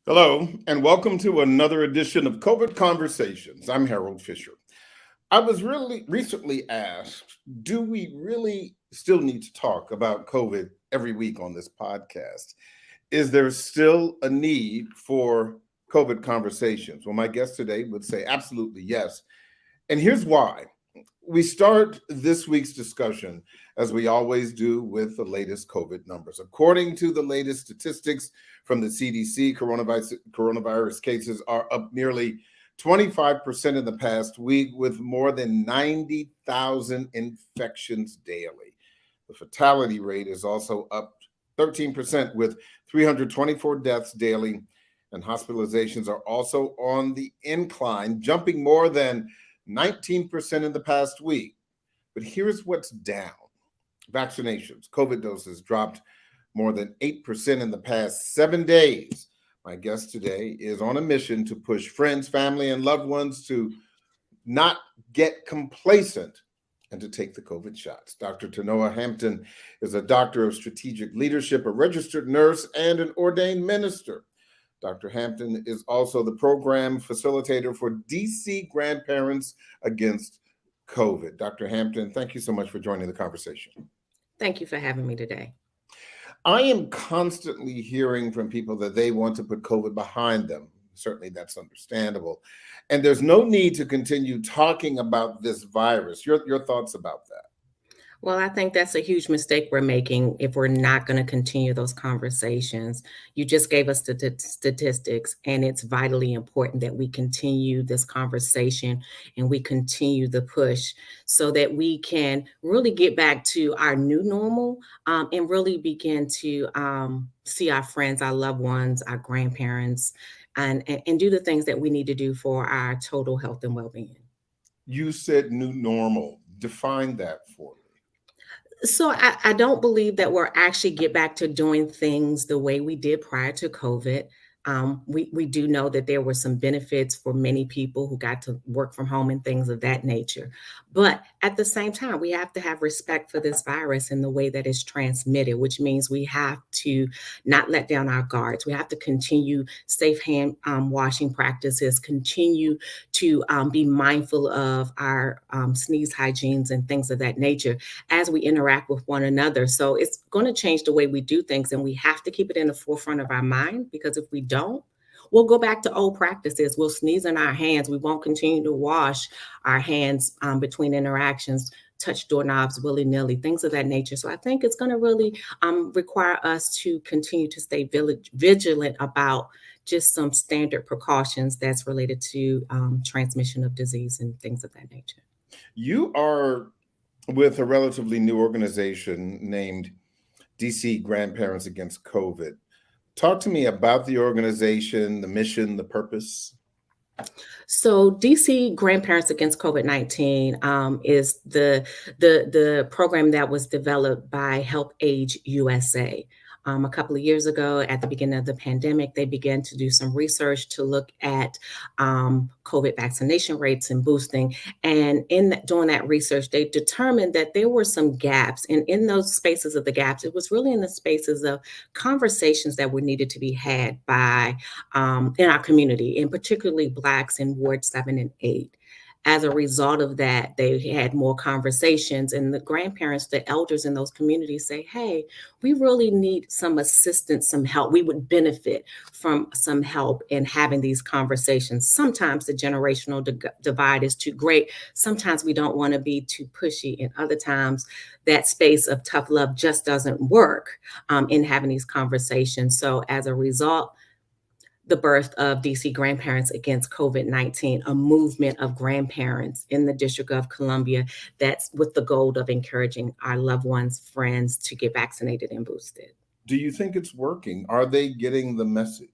Hello, and welcome to another edition of COVID Conversations. I'm Harold Fisher. I was really recently asked, do we really still need to talk about COVID every week on this podcast? Is there still a need for COVID conversations? Well, my guest today would say absolutely yes. And here's why. We start this week's discussion, as we always do, with the latest COVID numbers. According to the latest statistics from the CDC, coronavirus cases are up nearly 25% in the past week, with more than 90,000 infections daily. The fatality rate is also up 13%, with 324 deaths daily, and hospitalizations are also on the incline, jumping more than 19% in the past week. But here's what's down. Vaccinations, COVID doses dropped more than 8% in the past 7 days. My guest today is on a mission to push friends, family, and loved ones to not get complacent and to take the COVID shots. Dr. Tanoa Hampton is a doctor of strategic leadership, a registered nurse, and an ordained minister. Dr. Hampton is also the program facilitator for DC Grandparents Against COVID. Dr. Hampton, thank you so much for joining the conversation. Thank you for having me today. I am constantly hearing from people that they want to put COVID behind them. Certainly that's understandable. And there's no need to continue talking about this virus. Your thoughts about that? Well, I think that's a huge mistake we're making if we're not going to continue those conversations. You just gave us the statistics, and it's vitally important that we continue this conversation and we continue the push so that we can really get back to our new normal and really begin to see our friends, our loved ones, our grandparents, and do the things that we need to do for our total health and well-being. You said new normal. Define that for me. So I don't believe that we're actually get back to doing things the way we did prior to COVID. We do know that there were some benefits for many people who got to work from home and things of that nature. But at the same time, we have to have respect for this virus and the way that it's transmitted, which means we have to not let down our guards. We have to continue safe hand washing practices, continue to be mindful of our sneeze hygienes and things of that nature as we interact with one another. So it's going to change the way we do things, and we have to keep it in the forefront of our mind, because if we don't, we'll go back to old practices. We'll sneeze in our hands. We won't continue to wash our hands between interactions, touch doorknobs willy-nilly, things of that nature. So I think it's going to really require us to continue to stay vigilant about just some standard precautions that's related to transmission of disease and things of that nature. You are with a relatively new organization named DC Grandparents Against COVID. Talk to me about the organization, the mission, the purpose. So DC Grandparents Against COVID-19 is the program that was developed by Help Age USA. A couple of years ago, at the beginning of the pandemic, they began to do some research to look at COVID vaccination rates and boosting. And doing that research, they determined that there were some gaps. And in those spaces of the gaps, it was really in the spaces of conversations that were needed to be had by in our community, and particularly Blacks in Ward 7 and 8. As a result of that, they had more conversations, and the grandparents, the elders in those communities say, hey, we really need some assistance, some help. We would benefit from some help in having these conversations. Sometimes the generational divide is too great. Sometimes we don't want to be too pushy. And other times that space of tough love just doesn't work in having these conversations. So as a result, the birth of DC Grandparents Against COVID-19, a movement of grandparents in the District of Columbia that's with the goal of encouraging our loved ones, friends to get vaccinated and boosted. Do you think it's working? Are they getting the message?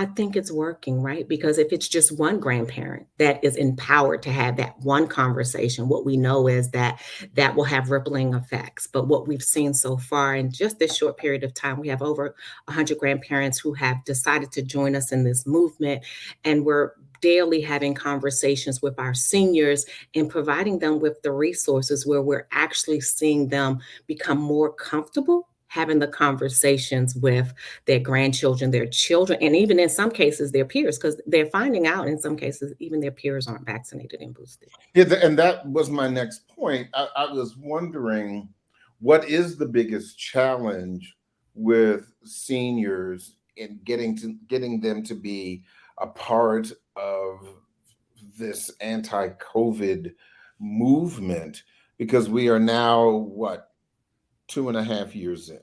I think it's working, right? Because if it's just one grandparent that is empowered to have that one conversation, what we know is that that will have rippling effects. But what we've seen so far in just this short period of time, we have over 100 grandparents who have decided to join us in this movement. And we're daily having conversations with our seniors and providing them with the resources where we're actually seeing them become more comfortable having the conversations with their grandchildren, their children, and even in some cases their peers, because they're finding out in some cases even their peers aren't vaccinated and boosted. Yeah, and that was my next point. I was wondering, what is the biggest challenge with seniors in getting them to be a part of this anti-COVID movement? Because we are now, what, 2.5 years in.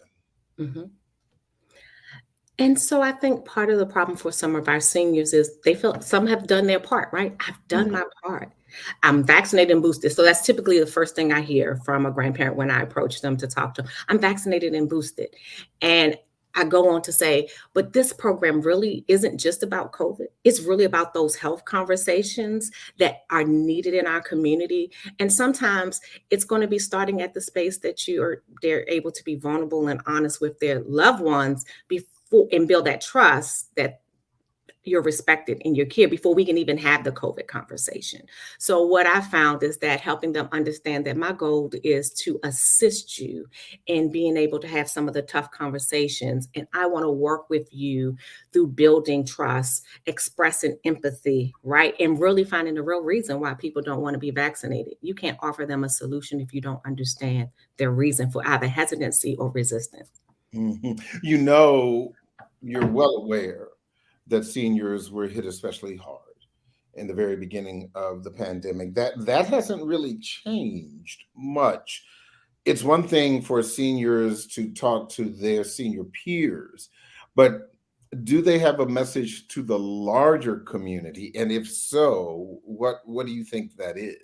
Mhm. And so I think part of the problem for some of our seniors is they feel some have done their part, right? I've done Mhm. my part. I'm vaccinated and boosted. So that's typically the first thing I hear from a grandparent when I approach them to talk to them. I'm vaccinated and boosted. And I go on to say, but this program really isn't just about COVID. It's really about those health conversations that are needed in our community. And sometimes it's going to be starting at the space that they're able to be vulnerable and honest with their loved ones before and build that trust that you're respected and you're cared before we can even have the COVID conversation. So what I found is that helping them understand that my goal is to assist you in being able to have some of the tough conversations. And I want to work with you through building trust, expressing empathy, right? And really finding the real reason why people don't want to be vaccinated. You can't offer them a solution if you don't understand their reason for either hesitancy or resistance. Mhm. You know, you're well aware that seniors were hit especially hard in the very beginning of the pandemic. That hasn't really changed much. It's one thing for seniors to talk to their senior peers, but do they have a message to the larger community? And if so, what do you think that is?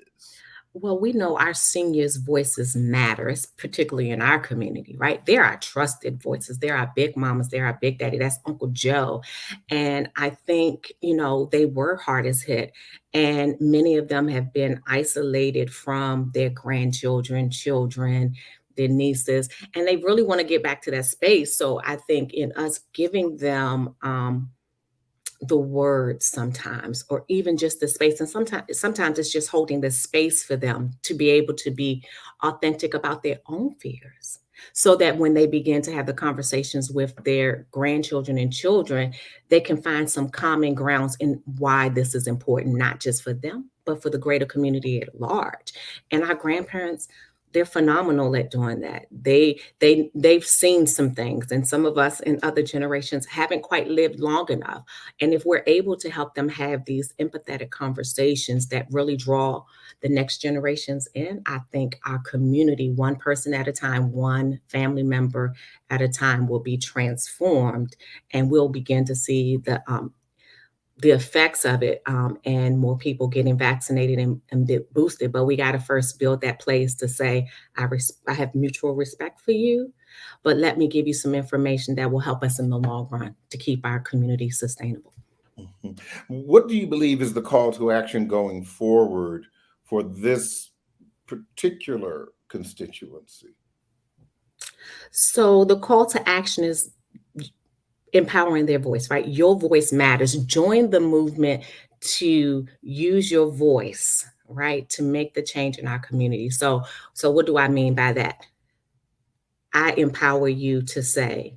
Well, we know our seniors' voices matter, particularly in our community, right? They're our trusted voices. They're our big mamas. They're our big daddy. That's Uncle Joe. And I think, they were hardest hit. And many of them have been isolated from their grandchildren, children, their nieces, and they really want to get back to that space. So I think in us giving them, the words sometimes, or even just the space, and sometimes it's just holding the space for them to be able to be authentic about their own fears, so that when they begin to have the conversations with their grandchildren and children, they can find some common grounds in why this is important, not just for them but for the greater community at large. And our grandparents, they're phenomenal at doing that. They've seen some things, and some of us in other generations haven't quite lived long enough. And if we're able to help them have these empathetic conversations that really draw the next generations in, I think our community, one person at a time, one family member at a time, will be transformed, and we'll begin to see the effects of it, and more people getting vaccinated and boosted. But we got to first build that place to say, I have mutual respect for you, but let me give you some information that will help us in the long run to keep our community sustainable. Mhm. What do you believe is the call to action going forward for this particular constituency? So the call to action is empowering their voice, right? Your voice matters. Join the movement to use your voice, right, to make the change in our community. So what do I mean by that? I empower you to say,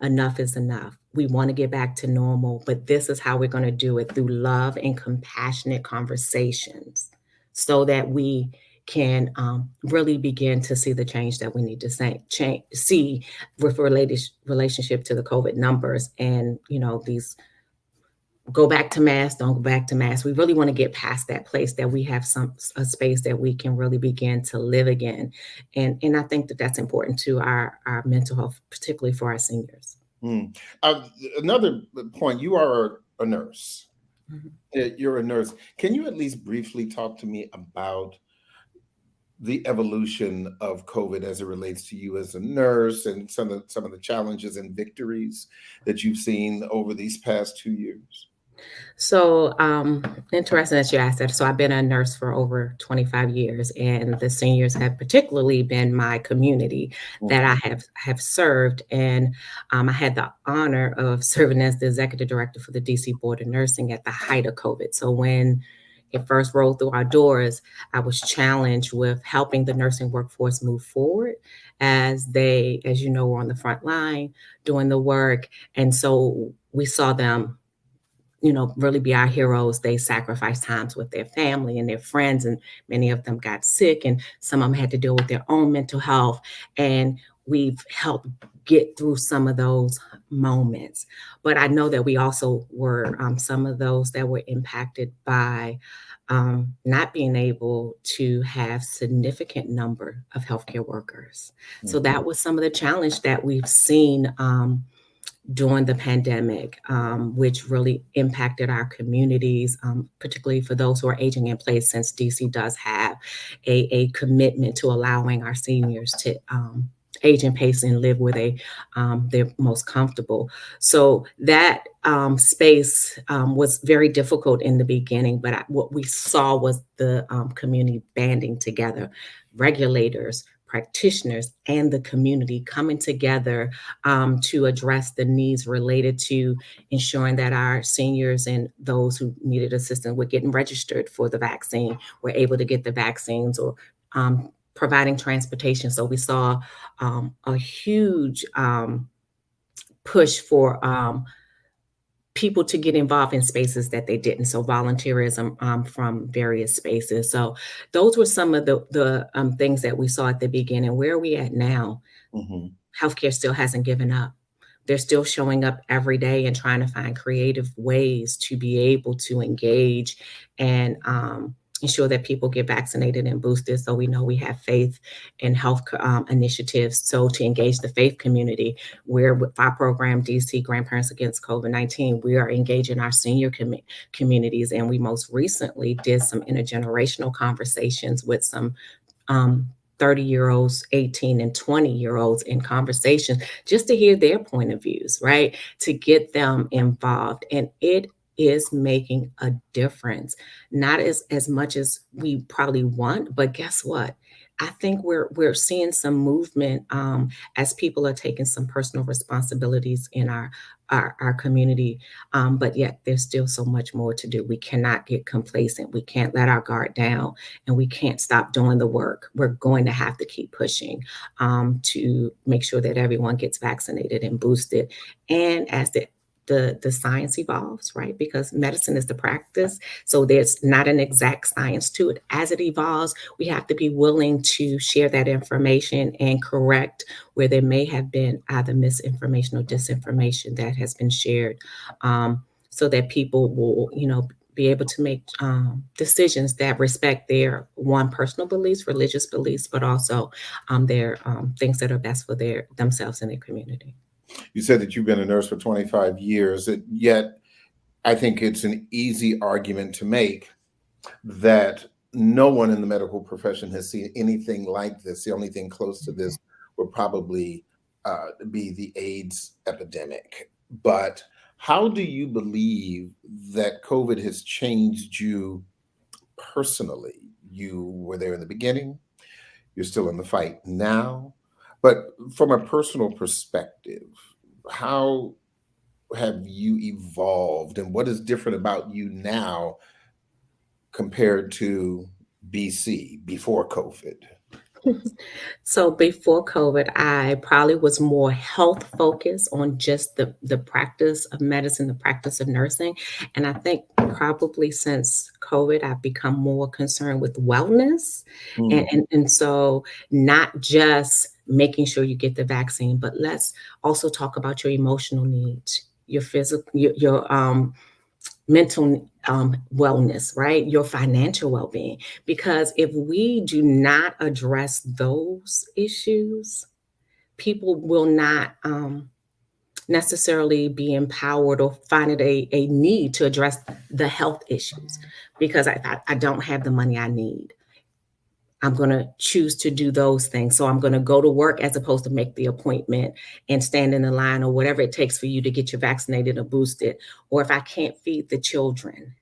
enough is enough. We want to get back to normal, but this is how we're going to do it, through love and compassionate conversations, so that we can really begin to see the change that we need to see with relationship to the COVID numbers. And, these go back to mass, don't go back to mass. We really want to get past that place that we have a space that we can really begin to live again. And I think that that's important to our mental health, particularly for our seniors. Mm. Another point, you are a nurse. Mhm. You're a nurse. Can you at least briefly talk to me about the evolution of COVID as it relates to you as a nurse, and some of the challenges and victories that you've seen over these past 2 years? So, interesting that you asked that. So, I've been a nurse for over 25 years, and the seniors have particularly been my community that Mhm. I have served. And I had the honor of serving as the executive director for the DC Board of Nursing at the height of COVID. So, when it first rolled through our doors, I was challenged with helping the nursing workforce move forward as they, as you know, were on the front line doing the work. And so we saw them, really be our heroes. They sacrificed times with their family and their friends, and many of them got sick, and some of them had to deal with their own mental health. And we've helped get through some of those moments. But I know that we also were some of those that were impacted by not being able to have significant number of healthcare workers. So that was some of the challenge that we've seen during the pandemic, which really impacted our communities, particularly for those who are aging in place, since DC does have a commitment to allowing our seniors to age in pace and live where they're most comfortable. So that space was very difficult in the beginning, but what we saw was the community banding together, regulators, practitioners, and the community coming together to address the needs related to ensuring that our seniors and those who needed assistance were getting registered for the vaccine, were able to get the vaccines, or providing transportation. So we saw a huge push for people to get involved in spaces that they didn't. So volunteerism from various spaces. So those were some of the things that we saw at the beginning. Where are we at now? Mm-hmm. Healthcare still hasn't given up. They're still showing up every day and trying to find creative ways to be able to engage and ensure that people get vaccinated and boosted. So we know we have faith in health initiatives. So to engage the faith community, we're with our program, DC Grandparents Against COVID-19, we are engaging our senior communities. And we most recently did some intergenerational conversations with some 30-year-olds, 18 and 20-year-olds in conversation, just to hear their point of views, right? To get them involved. And it is making a difference, not as much as we probably want, but guess what? I think we're seeing some movement as people are taking some personal responsibilities in our community, but yet there's still so much more to do. We cannot get complacent. We can't let our guard down, and we can't stop doing the work. We're going to have to keep pushing to make sure that everyone gets vaccinated and boosted. And as the science evolves, right? Because medicine is the practice. So there's not an exact science to it. As it evolves, we have to be willing to share that information and correct where there may have been either misinformation or disinformation that has been shared, so that people will, be able to make decisions that respect their personal beliefs, religious beliefs, but also their things that are best for themselves and their community. You said that you've been a nurse for 25 years, yet I think it's an easy argument to make that no one in the medical profession has seen anything like this. The only thing close to this would probably be the AIDS epidemic. But how do you believe that COVID has changed you personally? You were there in the beginning, you're still in the fight now. But from a personal perspective, how have you evolved, and what is different about you now compared to BC, before COVID? So before COVID, I probably was more health focused on just the practice of medicine, the practice of nursing. And I think probably since COVID, I've become more concerned with wellness. Mm. And so not just making sure you get the vaccine, but let's also talk about your emotional needs, your physical, your mental wellness, right? Your financial well-being. Because if we do not address those issues, people will not necessarily be empowered or find it a need to address the health issues. Because I don't have the money I need, I'm going to choose to do those things. So I'm going to go to work as opposed to make the appointment and stand in the line or whatever it takes for you to get you vaccinated or boosted. Or if I can't feed the children,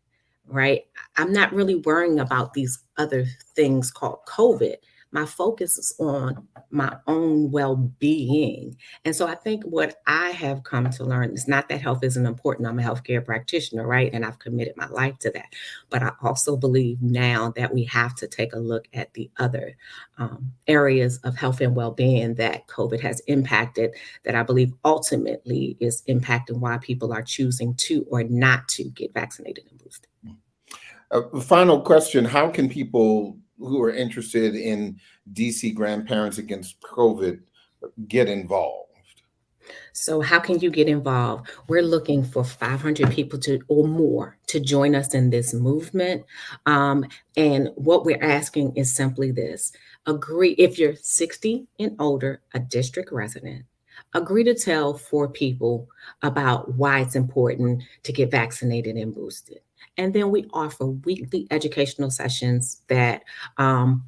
right? I'm not really worrying about these other things called COVID. My focus is on my own well-being. And so I think what I have come to learn is not that health isn't important. I'm a healthcare practitioner, right? And I've committed my life to that. But I also believe now that we have to take a look at the other areas of health and well-being that COVID has impacted, that I believe ultimately is impacting why people are choosing to or not to get vaccinated and boosted. Final question: how can people who are interested in DC Grandparents Against COVID get involved? So how can you get involved? We're looking for 500 people or more to join us in this movement. And what we're asking is simply this: agree, if you're 60 and older, a district resident, agree to tell 4 people about why it's important to get vaccinated and boosted. And then we offer weekly educational sessions that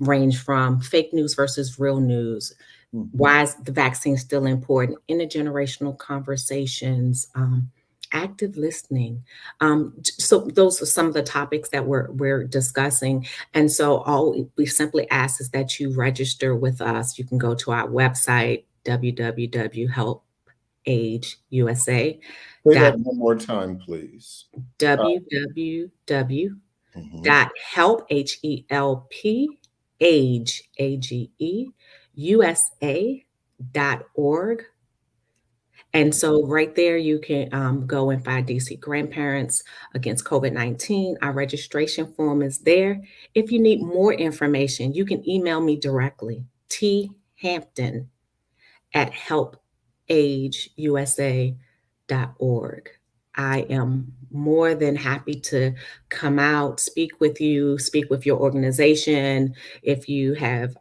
range from fake news versus real news. Why is the vaccine still important? Intergenerational conversations, active listening. So those are some of the topics that we're discussing. And so all we simply ask is that you register with us. You can go to our website, www.helpageusa. Say that one more time, please. www.helpageusa.org. And so right there, you can go and find DC Grandparents Against COVID-19. Our registration form is there. If you need more information, you can email me directly, thampton@helpageusa.org. I am more than happy to come out, speak with you, speak with your organization. If you have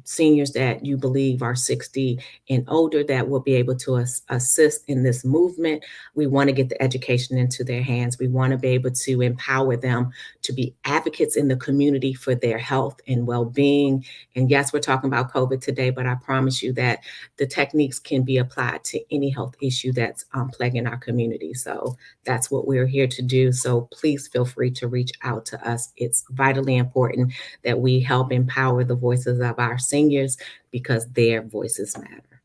seniors that you believe are 60 and older that will be able to assist in this movement, we want to get the education into their hands. We want to be able to empower them to be advocates in the community for their health and well-being. And yes, we're talking about COVID today, but I promise you that the techniques can be applied to any health issue that's plaguing our community. So that's what we're here to do. So please feel free to reach out to us. It's vitally important that we help empower the voices of our seniors because their voices matter.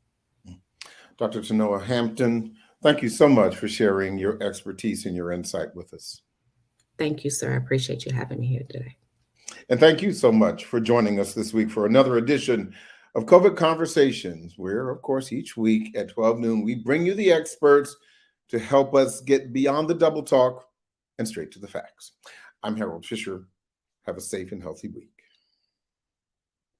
Dr. Tanoa Hampton, thank you so much for sharing your expertise and your insight with us. Thank you, sir. I appreciate you having me here today. And thank you so much for joining us this week for another edition of COVID Conversations, where, of course, each week at 12 noon, we bring you the experts to help us get beyond the double talk and straight to the facts. I'm Harold Fisher. Have a safe and healthy week.